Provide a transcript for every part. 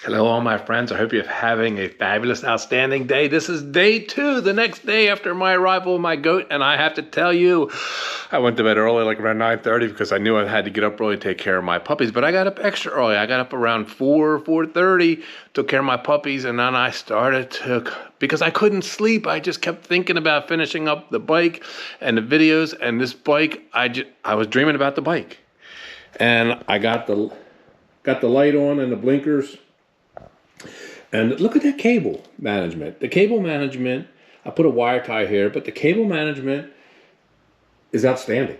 Hello, all my friends. I hope you're having a fabulous, outstanding day. This is day 2, the next day after my arrival of my goat, and I have to tell you, I went to bed early, like around 9:30, because I knew I had to get up early to take care of my puppies, but I got up extra early. I got up around 4:30, took care of my puppies, and then I started to, because I couldn't sleep, I just kept thinking about finishing up the bike and the videos, and this bike, I was dreaming about the bike. And I got the light on and the blinkers. And look at that cable management. The cable management, I put a wire tie here, but the cable management is outstanding.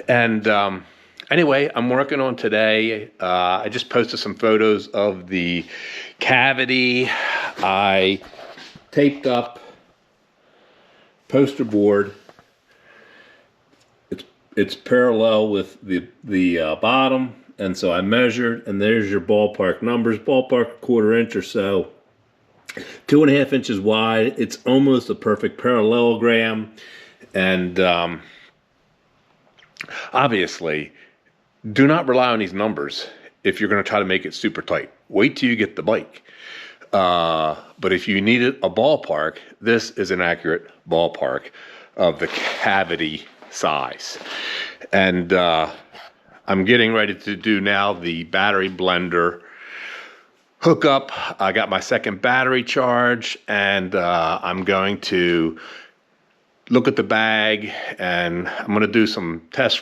And anyway, I'm working on today. I just posted some photos of the cavity. I taped up poster board. It's parallel with the bottom. And so I measured, and there's your ballpark numbers, ballpark 1/4 inch or so, 2.5 inches wide. It's almost a perfect parallelogram. And obviously, do not rely on these numbers if you're going to try to make it super tight. Wait till you get the bike. But if you needed a ballpark, this is an accurate ballpark of the cavity size. And I'm getting ready to do now the battery blender hookup. I got my second battery charge, and I'm going to look at the bag, and I'm going to do some test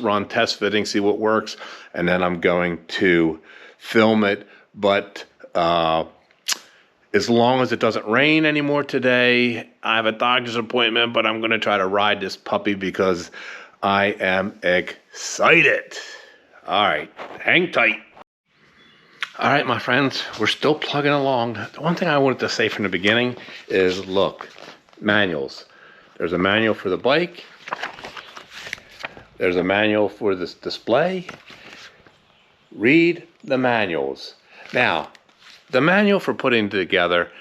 fitting, see what works, and then I'm going to film it. But as long as it doesn't rain anymore today, I have a doctor's appointment, but I'm going to try to ride this puppy because I am excited. All right, hang tight. All right, my friends, we're still plugging along. The one thing I wanted to say from the beginning is, look, manuals. There's a manual for the bike. There's a manual for this display. Read the manuals. Now, the manual for putting it together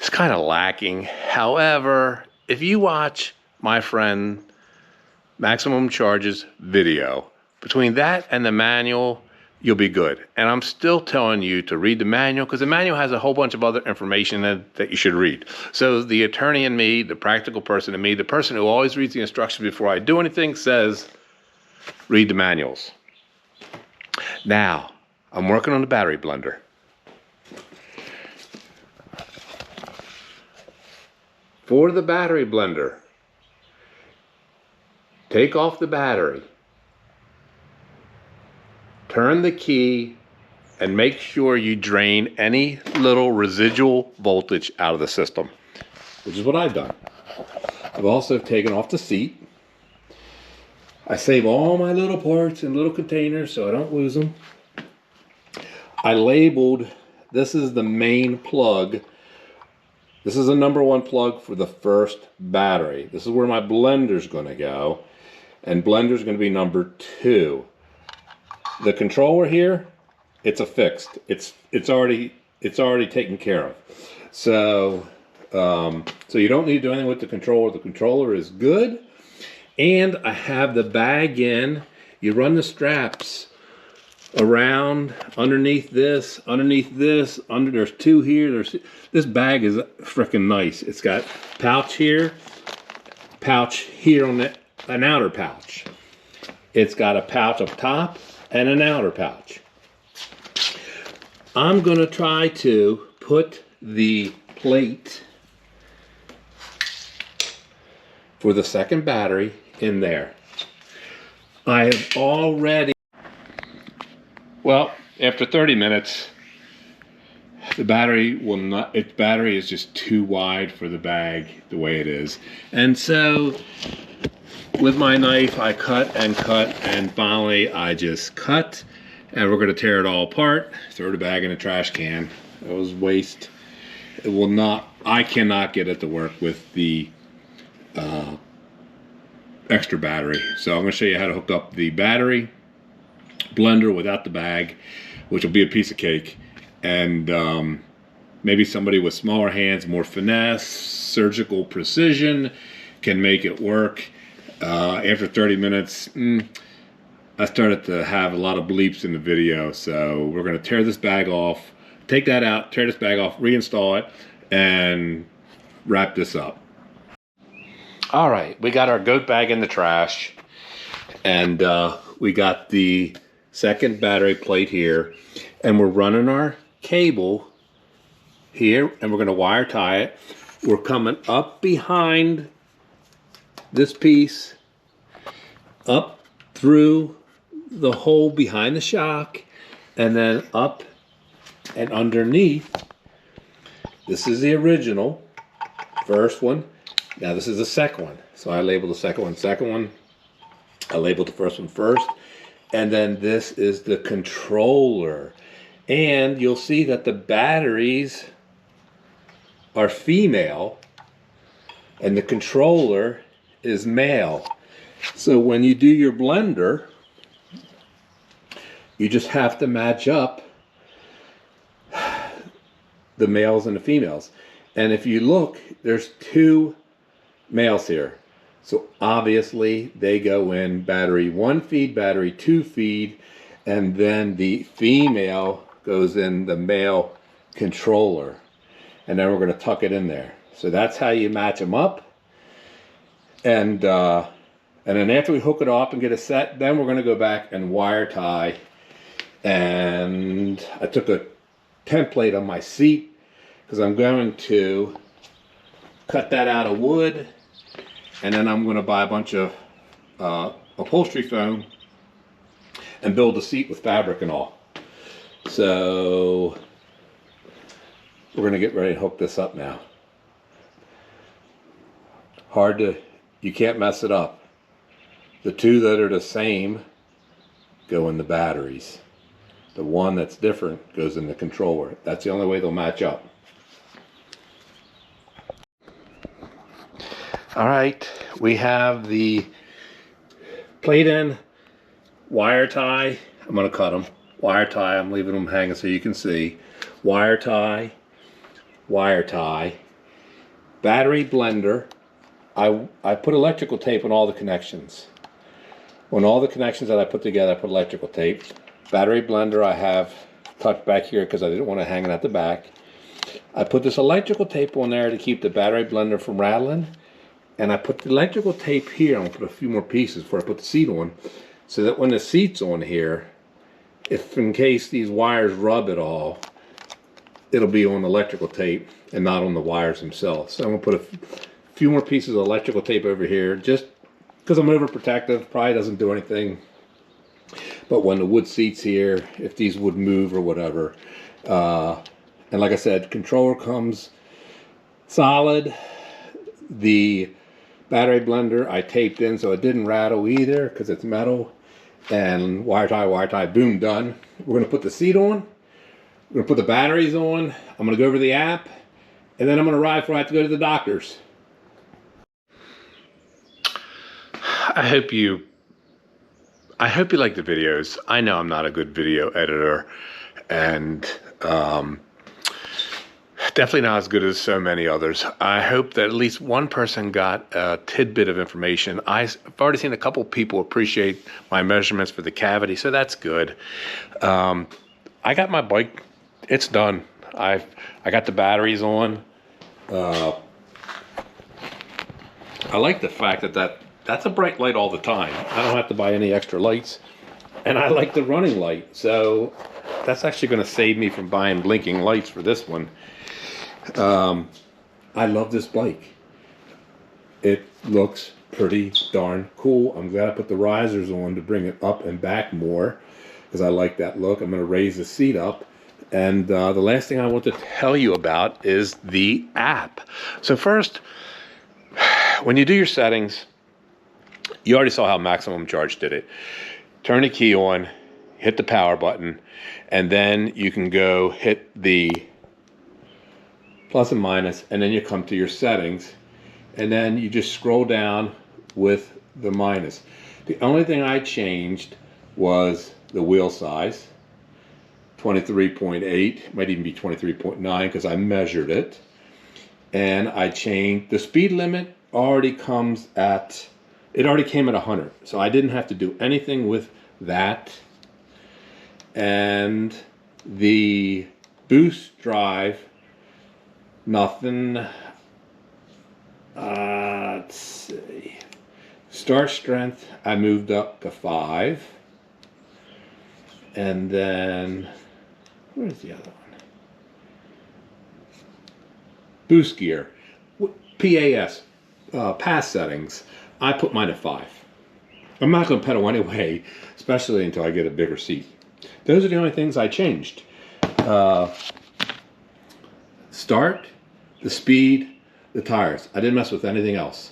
is kind of lacking. However, if you watch my friend Maximum Charge's video, between that and the manual, you'll be good. And I'm still telling you to read the manual, because the manual has a whole bunch of other information that you should read. So the attorney in me, the practical person in me, the person who always reads the instructions before I do anything, says, read the manuals. Now, I'm working on the battery blender. For the battery blender, take off the battery. Turn the key and make sure you drain any little residual voltage out of the system, which is what I've done. I've also taken off the seat. I save all my little parts in little containers so I don't lose them. I labeled, this is the main plug. This is the #1 plug for the first battery. This is where my blender's going to go, and blender's going to be #2. The controller here, it's affixed. It's already taken care of. So so you don't need to do anything with the controller. The controller is good. And I have the bag in. You run the straps around underneath this, there's 2 here. This bag is freaking nice. It's got pouch here on an outer pouch. It's got a pouch up top and an outer pouch. I'm going to try to put the plate for the second battery in there. I have already, well, after 30 minutes, the battery will not, its battery is just too wide for the bag the way it is. And so with my knife, I cut, and finally I just cut, and we're going to tear it all apart, throw the bag in a trash can. It was waste. It will not, I cannot get it to work with the extra battery. So I'm going to show you how to hook up the battery blender without the bag, which will be a piece of cake. And maybe somebody with smaller hands, more finesse, surgical precision, can make it work. After 30 minutes, I started to have a lot of bleeps in the video, so we're going to tear this bag off, take that out, tear this bag off, reinstall it, and wrap this up. All right, we got our goat bag in the trash, and we got the second battery plate here, and we're running our cable here, and we're going to wire tie it. We're coming up behind this piece, up through the hole behind the shock, and then up and underneath. This is the original first one. Now this is the second one. So I labeled the second one. I labeled the first one first. And then this is the controller. And you'll see that the batteries are female and the controller is male. So when you do your blender, you just have to match up the males and the females. And if you look, there's two males here. So obviously they go in battery 1 feed, battery 2 feed, and then the female goes in the male controller. And then we're going to tuck it in there. So that's how you match them up. And then after we hook it up and get it set, then we're going to go back and wire tie. And I took a template on my seat because I'm going to cut that out of wood, and then I'm going to buy a bunch of upholstery foam and build the seat with fabric and all. So we're going to get ready to hook this up now. You can't mess it up. The two that are the same go in the batteries. The one that's different goes in the controller. That's the only way they'll match up. All right, we have the plate in, wire tie. I'm going to cut them. Wire tie, I'm leaving them hanging so you can see. Wire tie, battery blender. I put electrical tape on all the connections. On all the connections that I put together, I put electrical tape. Battery blender I have tucked back here because I didn't want to hang it at the back. I put this electrical tape on there to keep the battery blender from rattling. And I put the electrical tape here. I'm going to put a few more pieces before I put the seat on, so that when the seat's on here, if in case these wires rub at all, it'll be on electrical tape and not on the wires themselves. So I'm going to put a few more pieces of electrical tape over here, just because I'm overprotective. Probably doesn't do anything. But when the wood seat's here, if these would move or whatever, and like I said, controller comes solid. The battery blender I taped in so it didn't rattle either because it's metal. And wire tie, boom, done. We're going to put the seat on. We're going to put the batteries on. I'm going to go over the app. And then I'm going to ride before I have to go to the doctor's. I hope you like the videos. I know I'm not a good video editor, and definitely not as good as so many others. I hope that at least one person got a tidbit of information. I've already seen a couple people appreciate my measurements for the cavity, so that's good. I got my bike. It's done. I got the batteries on. I like the fact that's a bright light all the time. I don't have to buy any extra lights. And I like the running light. So that's actually going to save me from buying blinking lights for this one. I love this bike. It looks pretty darn cool. I'm glad I put the risers on to bring it up and back more, because I like that look. I'm going to raise the seat up. And the last thing I want to tell you about is the app. So first, when you do your settings, you already saw how maximum charge did it. Turn the key on, hit the power button, and then you can go hit the plus and minus, and then you come to your settings, and then you just scroll down with the minus. The only thing I changed was the wheel size, 23.8, might even be 23.9 because I measured it. And I changed the speed limit. It already came at 100, so I didn't have to do anything with that, and the boost drive, nothing. Let's see. Start strength, I moved up to 5. And then, where's the other one? Boost gear. PAS, pass settings. I put mine at 5. I'm not going to pedal anyway, especially until I get a bigger seat. Those are the only things I changed. Start, the speed, the tires. I didn't mess with anything else.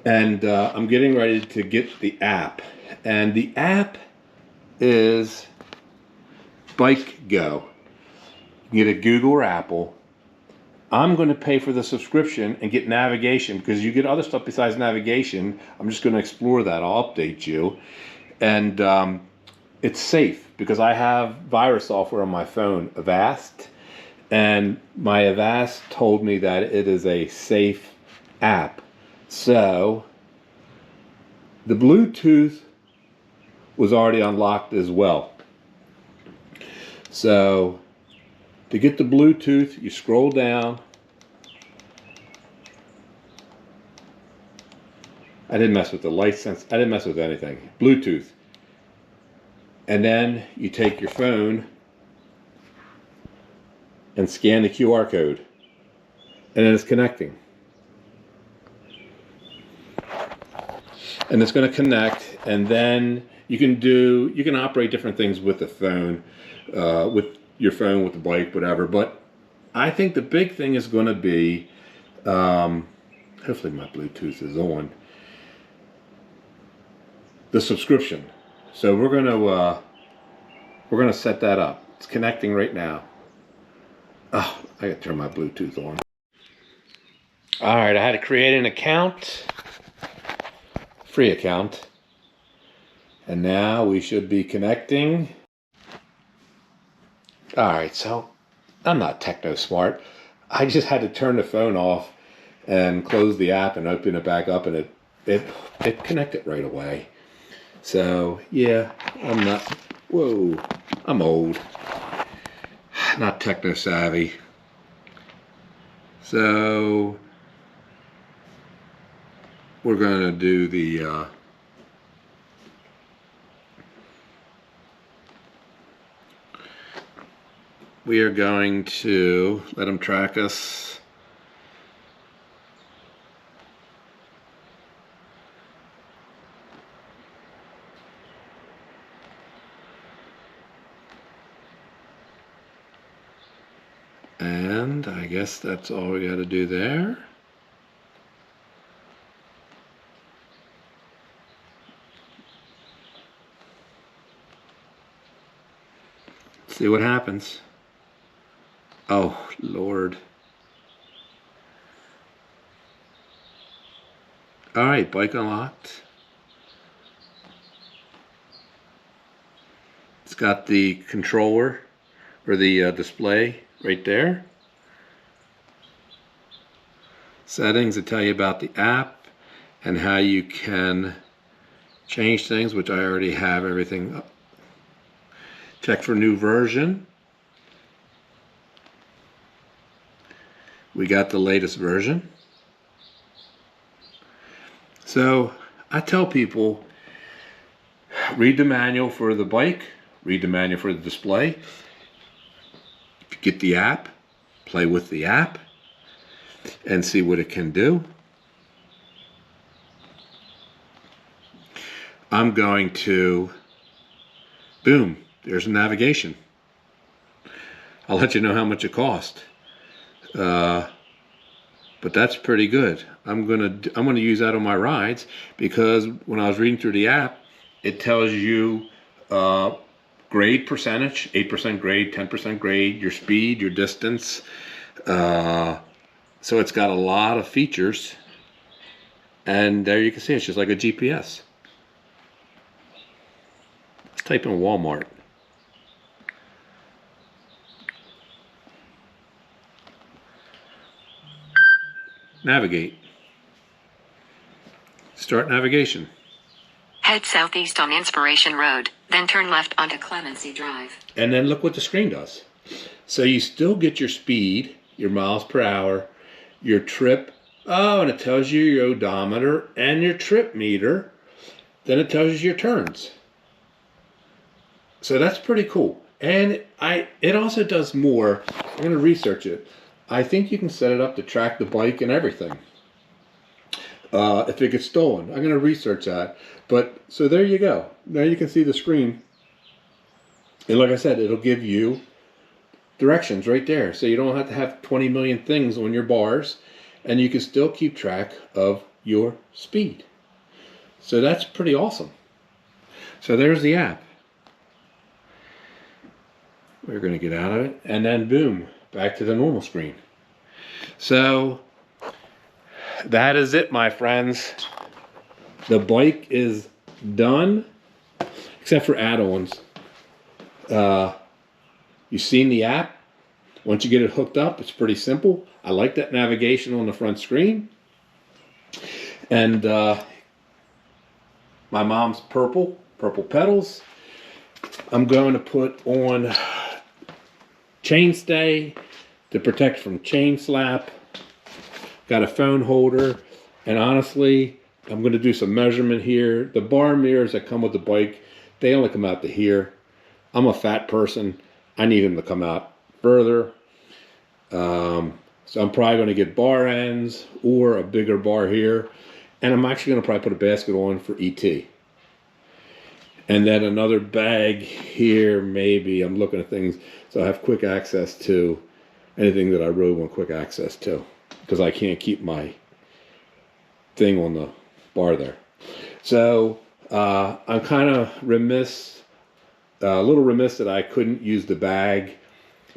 And I'm getting ready to get the app. And the app is Bike Go. You get a Google or Apple. I'm going to pay for the subscription and get navigation, because you get other stuff besides navigation. I'm just going to explore that. I'll update you. And it's safe because I have virus software on my phone, Avast. And my Avast told me that it is a safe app. So the Bluetooth was already unlocked as well. So to get the Bluetooth, you scroll down. I didn't mess with the license. I didn't mess with anything. Bluetooth. And then you take your phone and scan the QR code. And then it's connecting. And it's going to connect, and then you can operate different things with the phone, with your phone, with the bike, whatever. But I think the big thing is going to be, hopefully my Bluetooth is on, the subscription. So we're going to set that up. It's connecting right now. Oh, I got to turn my Bluetooth on. All right, I had to create an account. Free account, and now we should be connecting. All right, so I'm not techno smart. I just had to turn the phone off and close the app and open it back up, and it connected right away. So yeah, I'm not. Whoa, I'm old, not techno savvy. So we're going to do the we are going to let them track us. And I guess that's all we got to do there. See what happens. Oh, Lord. All right, bike unlocked. It's got the controller, or the display right there. Settings that tell you about the app and how you can change things, which I already have everything up. Check for new version. We got the latest version. So I tell people, read the manual for the bike, read the manual for the display. Get the app, play with the app, and see what it can do. I'm going to, boom, there's navigation. I'll let you know how much it cost. But that's pretty good. I'm gonna use that on my rides, because when I was reading through the app, it tells you grade percentage, 8% grade, 10% grade, your speed, your distance. So it's got a lot of features. And there you can see it's just like a GPS. Let's type in Walmart. Navigate. Start navigation. Head southeast on Inspiration Road, then turn left onto Clemency Drive. And then look what the screen does. So you still get your speed, your miles per hour, your trip. Oh, and it tells you your odometer and your trip meter. Then it tells you your turns. So that's pretty cool. And it also does more. I'm going to research it. I think you can set it up to track the bike and everything. If it gets stolen. I'm going to research that. But, so there you go. Now you can see the screen. And like I said, it'll give you directions right there. So you don't have to have 20 million things on your bars. And you can still keep track of your speed. So that's pretty awesome. So there's the app. We're going to get out of it. And then boom, back to the normal screen. So that is it, my friends. The bike is done, except for add-ons. You've seen the app. Once you get it hooked up, it's pretty simple. I like that navigation on the front screen. And my mom's purple pedals. I'm going to put on chainstay to protect from chain slap. Got a phone holder. And honestly, I'm going to do some measurement here. The bar mirrors that come with the bike, they only come out to here. I'm a fat person. I need them to come out further. So I'm probably going to get bar ends or a bigger bar here. And I'm actually going to probably put a basket on for ET. And then another bag here, maybe. I'm looking at things so I have quick access to anything that I really want quick access to. Because I can't keep my thing on the bar there. So I'm kind of remiss, a little remiss that I couldn't use the bag,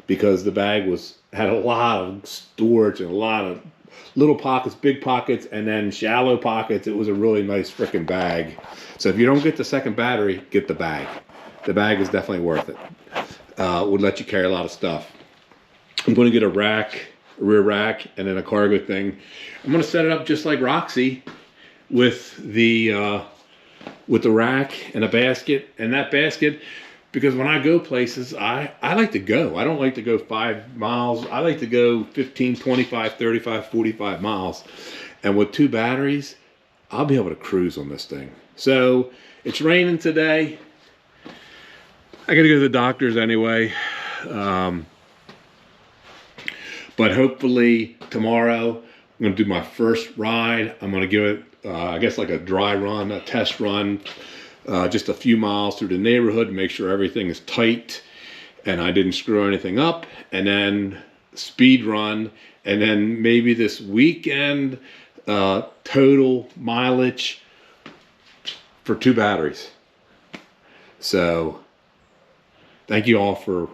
because the bag had a lot of storage and a lot of little pockets, big pockets, and then shallow pockets. It was a really nice freaking bag. So if you don't get the second battery, get the bag. The bag is definitely worth it. Would let you carry a lot of stuff. I'm going to get a rack, a rear rack, and then a cargo thing. I'm going to set it up just like Roxy with the rack and a basket. And that basket, because when I go places, I like to go. I don't like to go 5 miles. I like to go 15, 25, 35, 45 miles. And with 2 batteries, I'll be able to cruise on this thing. So it's raining today. I got to go to the doctor's anyway. But hopefully tomorrow, I'm going to do my first ride. I'm going to give it, I guess, like a dry run, a test run. Just a few miles through the neighborhood, make sure everything is tight and I didn't screw anything up, and then speed run, and then maybe this weekend total mileage for 2 batteries. So thank you all for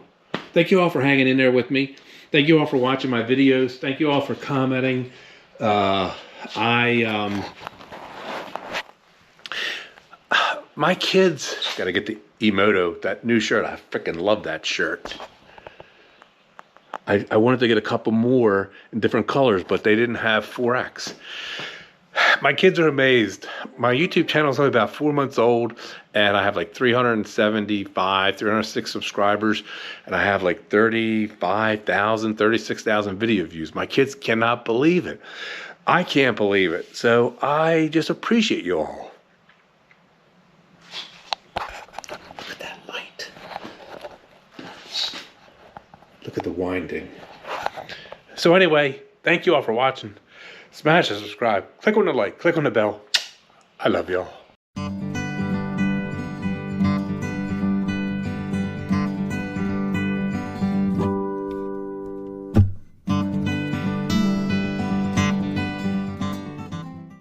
hanging in there with me. Thank you all for watching my videos. Thank you all for commenting. My kids got to get the Emoto, that new shirt. I freaking love that shirt. I wanted to get a couple more in different colors, but they didn't have 4X. My kids are amazed. My YouTube channel is only about 4 months old, and I have like 306 subscribers, and I have like 36,000 video views. My kids cannot believe it. I can't believe it. So I just appreciate you all. Look at the winding. So anyway, thank you all for watching. Smash and subscribe. Click on the like. Click on the bell. I love y'all.